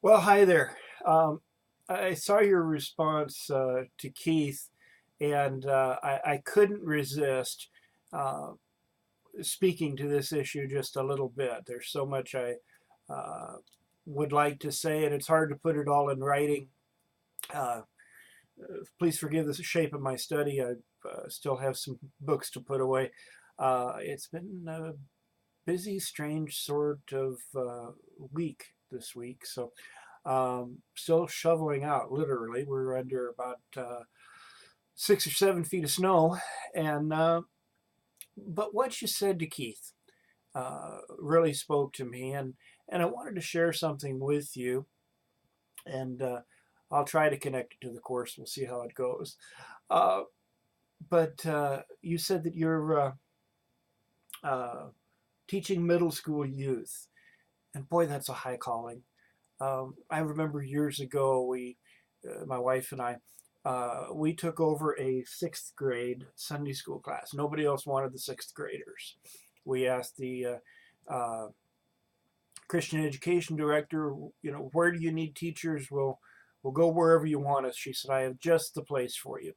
Well, hi there. I saw your response to Keith, and I couldn't resist uh, speaking to this issue just a little bit. There's so much I uh, would like to say, and it's hard to put it all in writing. Uh, Please forgive the shape of my study. I still have some books to put away. It's been a busy, strange sort of week this week, so still shoveling out, literally. We're under about 6 or 7 feet of snow. And but what you said to Keith really spoke to me, and I wanted to share something with you. And I'll try to connect it to the course. We'll see how it goes. Uh, but you said that you're uh, teaching middle school youth, and boy, that's a high calling. I remember years ago, my wife and I, we took over a sixth grade Sunday school class. Nobody else wanted the sixth graders. We asked the Christian education director, where do you need teachers? We'll go wherever you want us. She said, I have just the place for you.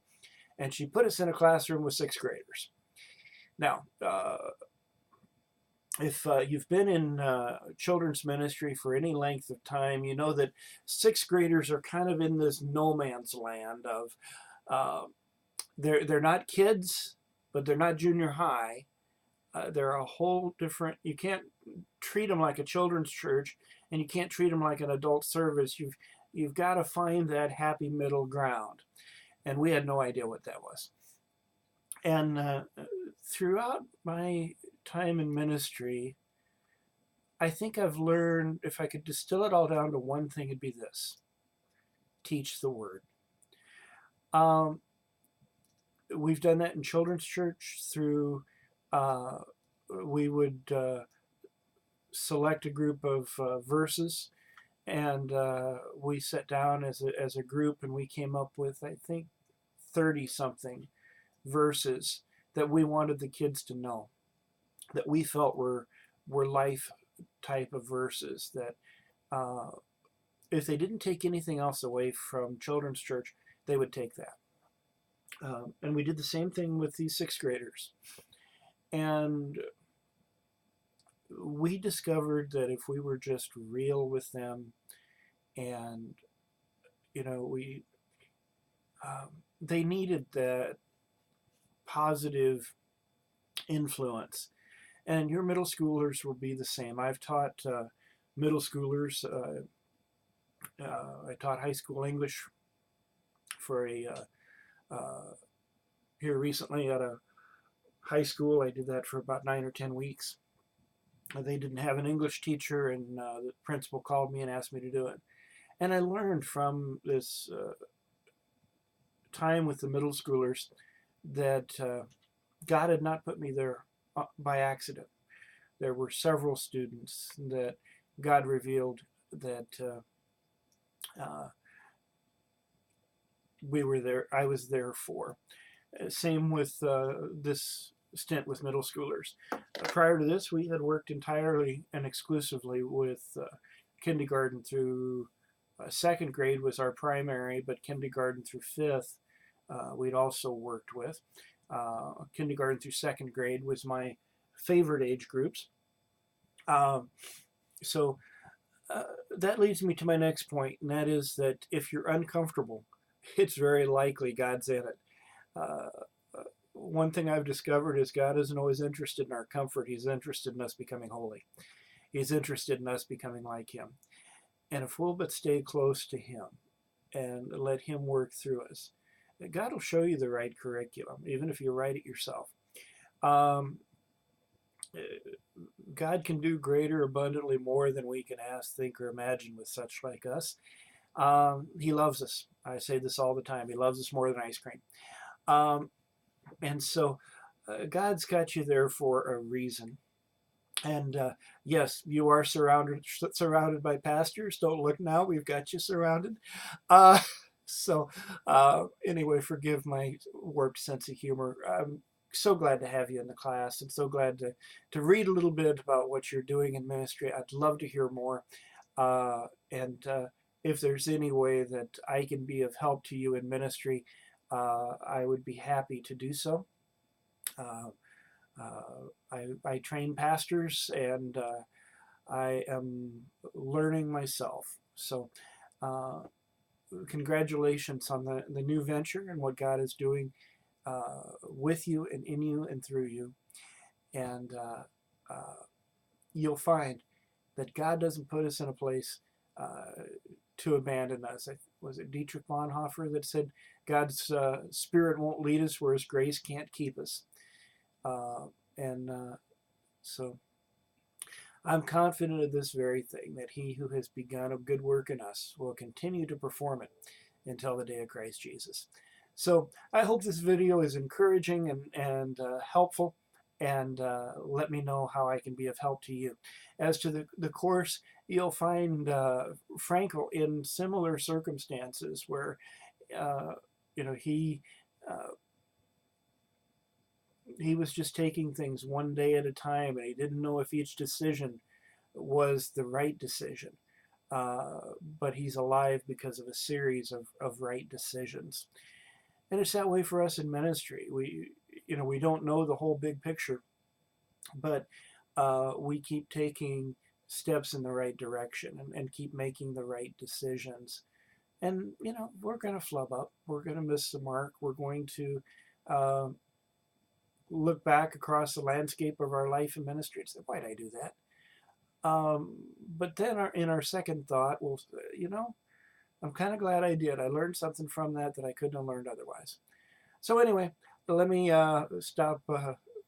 And she put us in a classroom with sixth graders. Now, if you've been in children's ministry for any length of time, you know that sixth graders are kind of in this no man's land of uh, they're not kids, but they're not junior high. They're a whole different. You can't treat them like a children's church, and you can't treat them like an adult service. You've got to find that happy middle ground, and we had no idea what that was. And throughout my time in ministry, I think I've learned, if I could distill it all down to one thing, it'd be this: teach the word. Um, we've done that in children's church through, uh, we would select a group of verses, and we sat down as a group and we came up with, I think, 30 something verses that we wanted the kids to know, that we felt were life type of verses that uh, if they didn't take anything else away from children's church, they would take that. And we did the same thing with these sixth graders. And we discovered that if we were just real with them, and we they needed that positive influence, and your middle schoolers will be the same. I've taught middle schoolers. I taught high school English for a here recently at a high school. I did that for about 9 or 10 weeks. They didn't have an English teacher, and the principal called me and asked me to do it. And I learned from this time with the middle schoolers that God had not put me there by accident. There were several students that God revealed that we were there. I was there for. Same with this stint with middle schoolers. Prior to this, we had worked entirely and exclusively with kindergarten through second grade was our primary, but kindergarten through fifth we'd also worked with. Kindergarten through second grade was my favorite age groups. Um, so that leads me to my next point, and that is that if you're uncomfortable, it's very likely God's in it. Uh, One thing I've discovered is God isn't always interested in our comfort. He's interested in us becoming holy. He's interested in us becoming like Him. And if we'll but stay close to Him and let Him work through us, God will show you the right curriculum, even if you write it yourself. Um, God can do greater, abundantly more than we can ask, think, or imagine with such like us. He loves us. I say this all the time. He loves us more than ice cream. Um, and so God's got you there for a reason. And yes, you are surrounded by pastors. Don't look now. We've got you surrounded. Uh, anyway, forgive my warped sense of humor. I'm so glad to have you in the class, and so glad to read a little bit about what you're doing in ministry. I'd love to hear more. And if there's any way that I can be of help to you in ministry, I would be happy to do so. I train pastors, and I am learning myself. So congratulations on the new venture and what God is doing with you and in you and through you. And you'll find that God doesn't put us in a place to abandon us. Was it Dietrich Bonhoeffer that said God's Spirit won't lead us where His grace can't keep us? So I'm confident of this very thing, that He who has begun a good work in us will continue to perform it until the day of Christ Jesus. So I hope this video is encouraging and helpful, and let me know how I can be of help to you. As to the course, you'll find Frankl in similar circumstances where he was just taking things one day at a time, and he didn't know if each decision was the right decision. But he's alive because of a series of right decisions. And it's that way for us in ministry. We don't know the whole big picture, but we keep taking steps in the right direction and keep making the right decisions. And, we're going to flub up. We're going to miss the mark. We're going to look back across the landscape of our life and ministry and say, why did I do that? But then in our second thought, we'll, I'm kind of glad I did. I learned something from that I couldn't have learned otherwise. So anyway, let me stop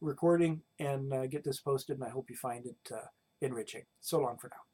recording and get this posted, and I hope you find it enriching. So long for now.